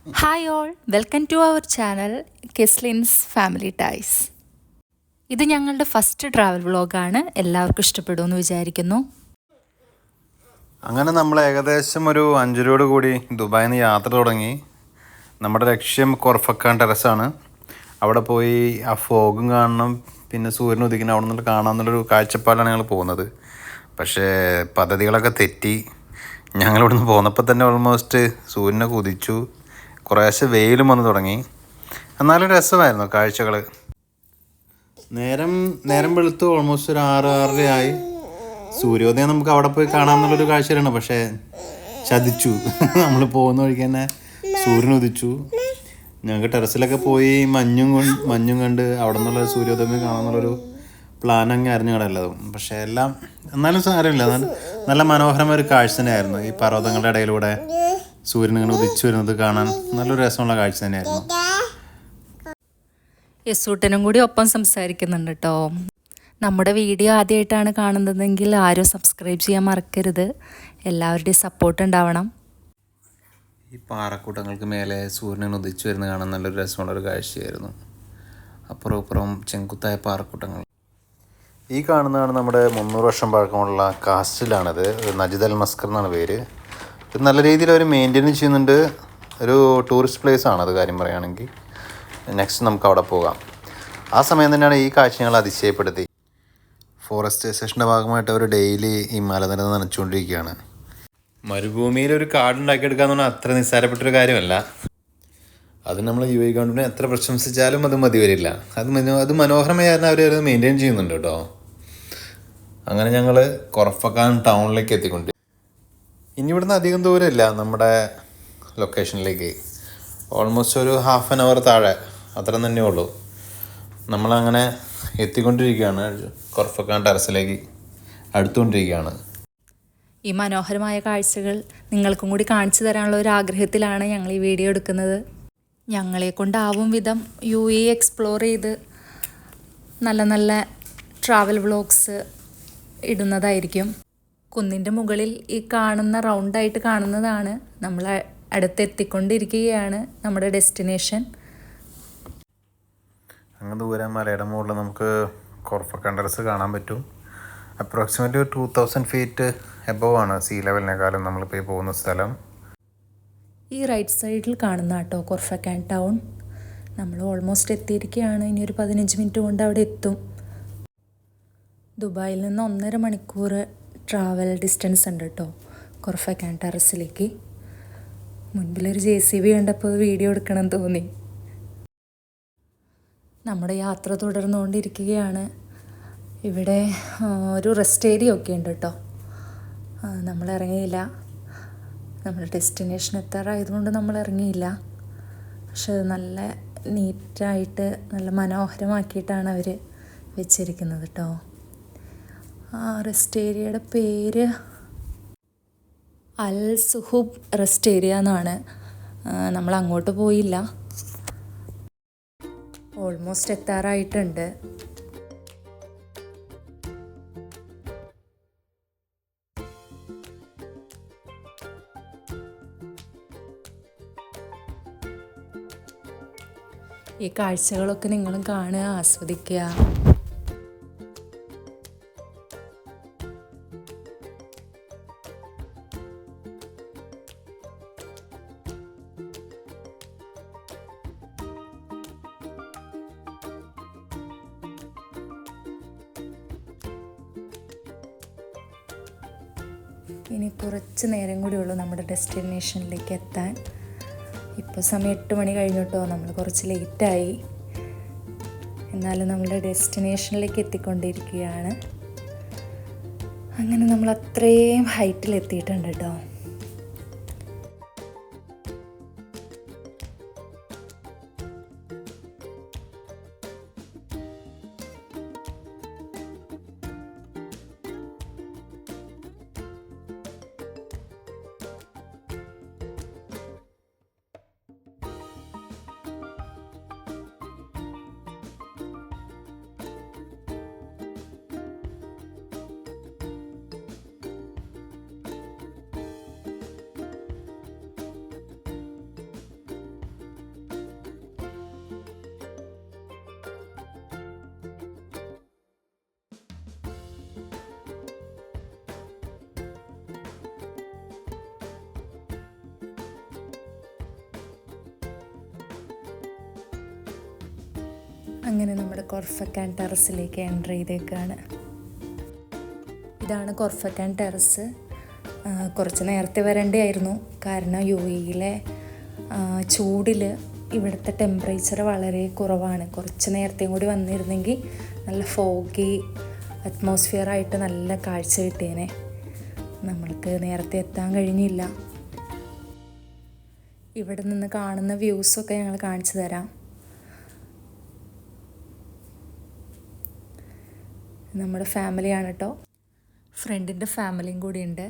Hi all, welcome to our channel Keslin's family ties. ഇത് ഞങ്ങളുടെ first travel വ്ളോഗാണ്. എല്ലാവർക്കും ഇഷ്ടപ്പെടുമെന്ന് വിചാരിക്കുന്നു. അങ്ങനെ നമ്മൾ ഏകദേശം ഒരു 5 കൂടി ദുബായിൽ നിന്ന് യാത്ര തുടങ്ങി. നമ്മുടെ ലക്ഷ്യം കൊർഫക്കാൻ ടെറസാണ്. അവിടെ പോയി ആ ഫോഗും കാണണം, പിന്നെ സൂര്യൻ ഉദിക്കണം, അവിടെ നിന്ന് കാണാമെന്നുള്ളൊരു കാഴ്ചപ്പാടിലാണ് ഞങ്ങൾ പോകുന്നത്. പക്ഷേ പദ്ധതികളൊക്കെ തെറ്റി. ഞങ്ങളിവിടുന്ന് പോന്നപ്പോൾ തന്നെ ഓൾമോസ്റ്റ് സൂര്യനൊക്കെ ഉദിച്ചു, കുറേശ്ശെ വെയിലും വന്ന് തുടങ്ങി. എന്നാലും രസമായിരുന്നു കാഴ്ചകൾ. നേരം വെളുത്തു ഓൾമോസ്റ്റ് ഒരു 6-6:30 സൂര്യോദയം നമുക്ക് അവിടെ പോയി കാണാമെന്നുള്ളൊരു കാഴ്ചയാണ്. പക്ഷേ ചതിച്ചു. നമ്മൾ പോകുന്ന വഴിക്ക് തന്നെ സൂര്യൻ ഉദിച്ചു. ഞങ്ങൾക്ക് ടെറസിലൊക്കെ പോയി മഞ്ഞും കണ്ട് അവിടെ നിന്നുള്ള സൂര്യോദയം കാണാമെന്നുള്ളൊരു പ്ലാൻ അങ്ങ് അറിഞ്ഞു കിടല്ലതും. പക്ഷേ എന്നാലും സാരമില്ല, നല്ല മനോഹരമായ ഒരു കാഴ്ച തന്നെയായിരുന്നു. ഈ പർവ്വതങ്ങളുടെ ഇടയിലൂടെ സൂര്യൻ ഇങ്ങനെ ഉദിച്ചു വരുന്നത് കാണാൻ നല്ലൊരു രസമുള്ള കാഴ്ച തന്നെയായിരുന്നു. യസൂട്ടനും കൂടി ഒപ്പം സംസാരിക്കുന്നുണ്ട് കേട്ടോ. നമ്മുടെ വീഡിയോ ആദ്യമായിട്ടാണ് കാണുന്നതെങ്കിൽ ആരും സബ്സ്ക്രൈബ് ചെയ്യാൻ മറക്കരുത്. എല്ലാവരുടെയും സപ്പോർട്ട് ഉണ്ടാവണം. ഈ പാറക്കൂട്ടങ്ങൾക്ക് മേലെ സൂര്യൻ ഉദിച്ചു വരുന്നത് കാണാൻ നല്ലൊരു രസമുള്ളൊരു കാഴ്ചയായിരുന്നു. അപ്പുറം ചെങ്കുത്തായ പാറക്കൂട്ടങ്ങൾ. ഈ കാണുന്നതാണ് നമ്മുടെ 300 വർഷം പഴക്കമുള്ള കാസ്റ്റിലാണിത്. നജിദ് അൽ മസ്കർ എന്നാണ് പേര്. ഇത് നല്ല രീതിയിൽ അവർ മെയിൻറ്റെയിൻ ചെയ്യുന്നുണ്ട്. ഒരു ടൂറിസ്റ്റ് പ്ലേസ് ആണത് കാര്യം പറയുകയാണെങ്കിൽ. നെക്സ്റ്റ് നമുക്ക് അവിടെ പോകാം. ആ സമയം തന്നെയാണ് ഈ കാഴ്ച ഞങ്ങൾ അതിശയപ്പെടുത്തി. ഫോറസ്റ്റ് സ്റ്റേഷൻ്റെ ഭാഗമായിട്ട് അവർ ഡെയിലി ഈ മലനിര നനച്ചുകൊണ്ടിരിക്കുകയാണ്. മരുഭൂമിയിൽ ഒരു കാടുണ്ടാക്കിയെടുക്കുക എന്ന് പറഞ്ഞാൽ അത്ര നിസ്സാരപ്പെട്ടൊരു കാര്യമല്ല. അത് നമ്മൾ UAE ഗവൺമെൻറ്റിനെ എത്ര പ്രശംസിച്ചാലും അത് മതി വരില്ല. അത് മനോഹരമായി അവർ മെയിൻറ്റെയിൻ ചെയ്യുന്നുണ്ട് കേട്ടോ. അങ്ങനെ ഞങ്ങൾ കൊർഫക്കാൻ ടൗണിലേക്ക് എത്തിക്കൊണ്ട് ഇനി ഇവിടുന്ന് അധികം ദൂരമില്ല നമ്മുടെ ലൊക്കേഷനിലേക്ക്. ഓൾമോസ്റ്റ് ഒരു ½ ആൻ അവർ താഴെ അത്ര തന്നെ ഉള്ളൂ. നമ്മളങ്ങനെ എത്തിക്കൊണ്ടിരിക്കുകയാണ്. കൊർഫക്കാൻ ടെറസിലേക്ക് അടുത്തുകൊണ്ടിരിക്കുകയാണ്. ഈ മനോഹരമായ കാഴ്ചകൾ നിങ്ങൾക്കും കൂടി കാണിച്ചു തരാനുള്ള ഒരു ആഗ്രഹത്തിലാണ് ഞങ്ങൾ ഈ വീഡിയോ എടുക്കുന്നത്. ഞങ്ങളെ കൊണ്ടാവും വിധം UAE എക്സ്പ്ലോർ ചെയ്ത് നല്ല നല്ല ട്രാവൽ വ്ളോഗ്സ് ഇടുന്നതായിരിക്കും. കുന്നിൻ്റെ മുകളിൽ ഈ കാണുന്ന റൗണ്ടായിട്ട് കാണുന്നതാണ് നമ്മൾ അടുത്തെത്തിക്കൊണ്ടിരിക്കുകയാണ് നമ്മുടെ ഡെസ്റ്റിനേഷൻ. അങ്ങ് ദൂരെ മലയുടെ മുകളിൽ നമുക്ക് കൊർഫക്കാൻ ടെറസ് കാണാൻ പറ്റും. അപ്രോക്സിമേറ്റ്ലി 2000 ഫീറ്റ് എബോവ് ആണ് സീ ലെവലിനേക്കാളും നമ്മളിപ്പോൾ ഈ പോകുന്ന സ്ഥലം. ഈ റൈറ്റ് സൈഡിൽ കാണുന്ന കേട്ടോ കൊർഫക്കാൻ ടൗൺ. നമ്മൾ ഓൾമോസ്റ്റ് എത്തിയിരിക്കുകയാണ്. ഇനി ഒരു 15 മിനിറ്റ് കൊണ്ട് അവിടെ എത്തും. ദുബായിൽ നിന്ന് 1.5 മണിക്കൂർ ട്രാവൽ ഡിസ്റ്റൻസ് ഉണ്ട് കേട്ടോ കൊർഫക്കാൻ ടെറസിലേക്ക്. മുൻപിലൊരു JCB കണ്ടപ്പോൾ വീഡിയോ എടുക്കണം തോന്നി. നമ്മുടെ യാത്ര തുടർന്നുകൊണ്ടിരിക്കുകയാണ്. ഇവിടെ ഒരു റെസ്റ്റ് ഏരിയ ഒക്കെ ഉണ്ട് കേട്ടോ. നമ്മൾ ഇറങ്ങിയില്ല. നമ്മൾ ഡെസ്റ്റിനേഷൻ എത്താറായതുകൊണ്ട് നമ്മൾ ഇറങ്ങിയില്ല. പക്ഷെ അത് നല്ല നീറ്റായിട്ട് നല്ല മനോഹരമാക്കിയിട്ടാണ് അവർ വെച്ചിരിക്കുന്നത് കേട്ടോ. ആ റെസ്റ്റ് ഏരിയയുടെ പേര് അൽ സുഹൂബ് റെസ്റ്റ് ഏരിയ എന്നാണ്. നമ്മൾ അങ്ങോട്ട് പോയില്ല. ഓൾമോസ്റ്റ് എത്താറായിട്ടുണ്ട്. ഈ കാഴ്ചകളൊക്കെ നിങ്ങളും കാണുക, ആസ്വദിക്കുക. ഇനി കുറച്ച് നേരം കൂടി ഉള്ളൂ നമ്മുടെ ഡെസ്റ്റിനേഷനിലേക്ക് എത്താൻ. ഇപ്പോൾ സമയം 8 മണി കഴിഞ്ഞു കേട്ടോ. നമ്മൾ കുറച്ച് ലേറ്റായി. എന്നാലും നമ്മുടെ ഡെസ്റ്റിനേഷനിലേക്ക് എത്തിക്കൊണ്ടിരിക്കുകയാണ്. അങ്ങനെ നമ്മൾ അത്രയും ഹൈറ്റിൽ എത്തിയിട്ടുണ്ട് കേട്ടോ. അങ്ങനെ നമ്മുടെ കൊർഫക്കാൻ ടെറസിലേക്ക് എൻ്റർ ചെയ്തേക്കാണ്. ഇതാണ് കൊർഫക്കാൻ ടെറസ്. കുറച്ച് നേരത്തെ വരേണ്ടതായിരുന്നു, കാരണം UAE ചൂടിൽ ഇവിടുത്തെ ടെമ്പറേച്ചർ വളരെ കുറവാണ്. കുറച്ച് നേരത്തെയും കൂടി വന്നിരുന്നെങ്കിൽ നല്ല ഫോഗി അറ്റ്മോസ്ഫിയറായിട്ട് നല്ല കാഴ്ച കിട്ടിയേനെ. നമ്മൾക്ക് നേരത്തെ എത്താൻ കഴിഞ്ഞില്ല. ഇവിടെ നിന്ന് കാണുന്ന വ്യൂസൊക്കെ ഞങ്ങൾ കാണിച്ചു തരാം. നമ്മുടെ ഫാമിലിയാണ് കേട്ടോ, ഫ്രണ്ടിൻ്റെ ഫാമിലിയും കൂടിയുണ്ട്.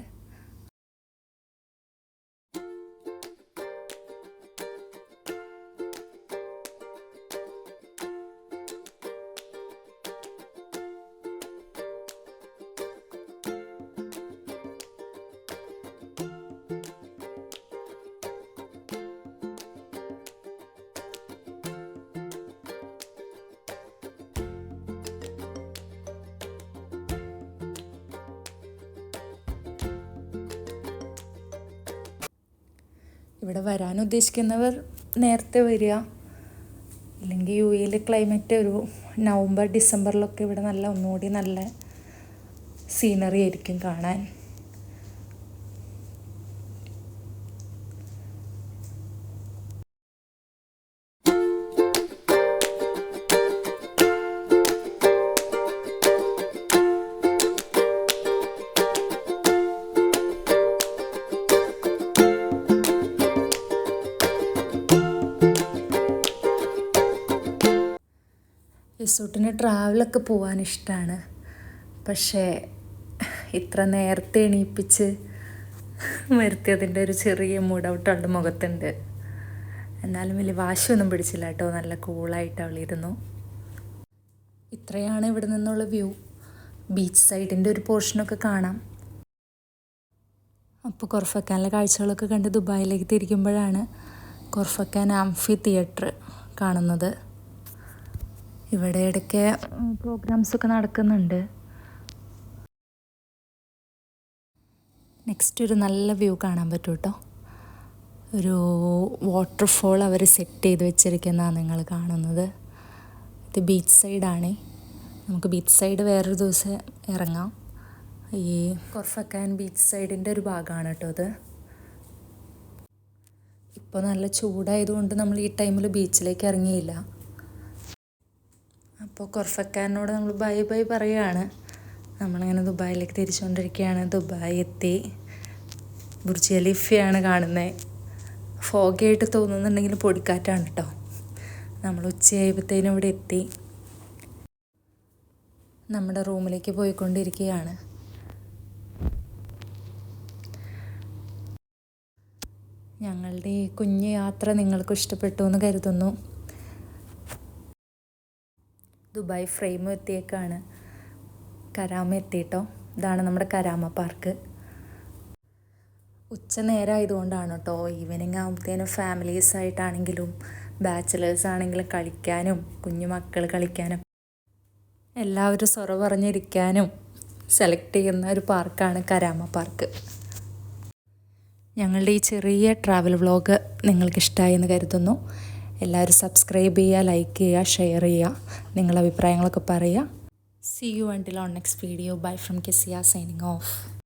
ഇവിടെ വരാൻ ഉദ്ദേശിക്കുന്നവർ നേരത്തെ വരിക, ഇല്ലെങ്കിൽ UAE ക്ലൈമറ്റ് ഒരു നവംബർ ഡിസംബറിലൊക്കെ ഇവിടെ ഒന്നുകൂടി നല്ല സീനറി ആയിരിക്കും കാണാൻ. റിസോർട്ടിന് ട്രാവലൊക്കെ പോകാൻ ഇഷ്ടമാണ്, പക്ഷേ ഇത്ര നേരത്തെ എണീപ്പിച്ച് വരുത്തിയതിൻ്റെ ഒരു ചെറിയ മൂഡ് ഔട്ട് അവളുടെ മുഖത്തുണ്ട്. എന്നാലും വലിയ വാശിയൊന്നും പിടിച്ചില്ല കേട്ടോ, നല്ല കൂളായിട്ട് അവളിരുന്നു. ഇത്രയാണ് ഇവിടെ നിന്നുള്ള വ്യൂ. ബീച്ച് സൈഡിൻ്റെ ഒരു പോർഷനൊക്കെ കാണാം. അപ്പോൾ കൊർഫക്കാനിലെ കാഴ്ചകളൊക്കെ കണ്ട് ദുബായിലേക്ക് തിരിക്കുമ്പോഴാണ് കൊർഫക്കാൻ ആംഫി തിയേറ്റർ കാണുന്നത്. ഇവിടെ ഇടയ്ക്ക് പ്രോഗ്രാംസൊക്കെ നടക്കുന്നുണ്ട്. നെക്സ്റ്റ് ഒരു നല്ല വ്യൂ കാണാൻ പറ്റും കേട്ടോ. ഒരു വാട്ടർഫോൾ അവർ സെറ്റ് ചെയ്ത് വെച്ചിരിക്കുന്നതാണ് നിങ്ങൾ കാണുന്നത്. ഇത് ബീച്ച് സൈഡാണ്. നമുക്ക് ബീച്ച് സൈഡ് വേറൊരു ദിവസം ഇറങ്ങാം. ഈ കൊർഫക്കാൻ ബീച്ച് സൈഡിൻ്റെ ഒരു ഭാഗമാണ് കേട്ടോ ഇത്. ഇപ്പോൾ നല്ല ചൂടായതുകൊണ്ട് നമ്മൾ ഈ ടൈമിൽ ബീച്ചിലേക്ക് ഇറങ്ങിയില്ല. അപ്പോൾ കൊർഫക്കാനോട് നമ്മൾ ബൈ ബൈ പറയുകയാണ്. നമ്മളിങ്ങനെ ദുബായിലേക്ക് തിരിച്ചുകൊണ്ടിരിക്കുകയാണ്. ദുബായ് എത്തി. ബുർജ് ഖലീഫയാണ് കാണുന്നത്. ഫോഗായിട്ട് തോന്നുന്നുണ്ടെങ്കിൽ പൊടിക്കാറ്റാണ് കേട്ടോ. നമ്മൾ ഉച്ചയായപ്പോഴത്തേനും ഇവിടെ എത്തി. നമ്മുടെ റൂമിലേക്ക് പോയിക്കൊണ്ടിരിക്കുകയാണ്. ഞങ്ങളുടെ ഈ കുഞ്ഞു യാത്ര നിങ്ങൾക്കും ഇഷ്ടപ്പെട്ടു എന്ന് കരുതുന്നു. ദുബായ് ഫ്രെയിം എത്തിയേക്കാണ്. കരാമ എത്തിയിട്ടോ. ഇതാണ് നമ്മുടെ കരാമ പാർക്ക്. ഉച്ച നേരമായതുകൊണ്ടാണ് കേട്ടോ. ഈവനിങ് ആകുമ്പോഴത്തേനും ഫാമിലീസായിട്ടാണെങ്കിലും ബാച്ചിലേഴ്സ് ആണെങ്കിലും കളിക്കാനും കുഞ്ഞു മക്കൾ കളിക്കാനും എല്ലാവരും സൊറ പറഞ്ഞിരിക്കാനും സെലക്ട് ചെയ്യുന്ന ഒരു പാർക്കാണ് കരാമ പാർക്ക്. ഞങ്ങളുടെ ഈ ചെറിയ ട്രാവൽ വ്ളോഗ് നിങ്ങൾക്കിഷ്ടമായി എന്ന് കരുതുന്നു. എല്ലാവരും സബ്സ്ക്രൈബ് ചെയ്യുക, ലൈക്ക് ചെയ്യുക, ഷെയർ ചെയ്യുക, നിങ്ങളുടെ അഭിപ്രായങ്ങളൊക്കെ പറയുക. See you until our next video. Bye from Kisia signing off.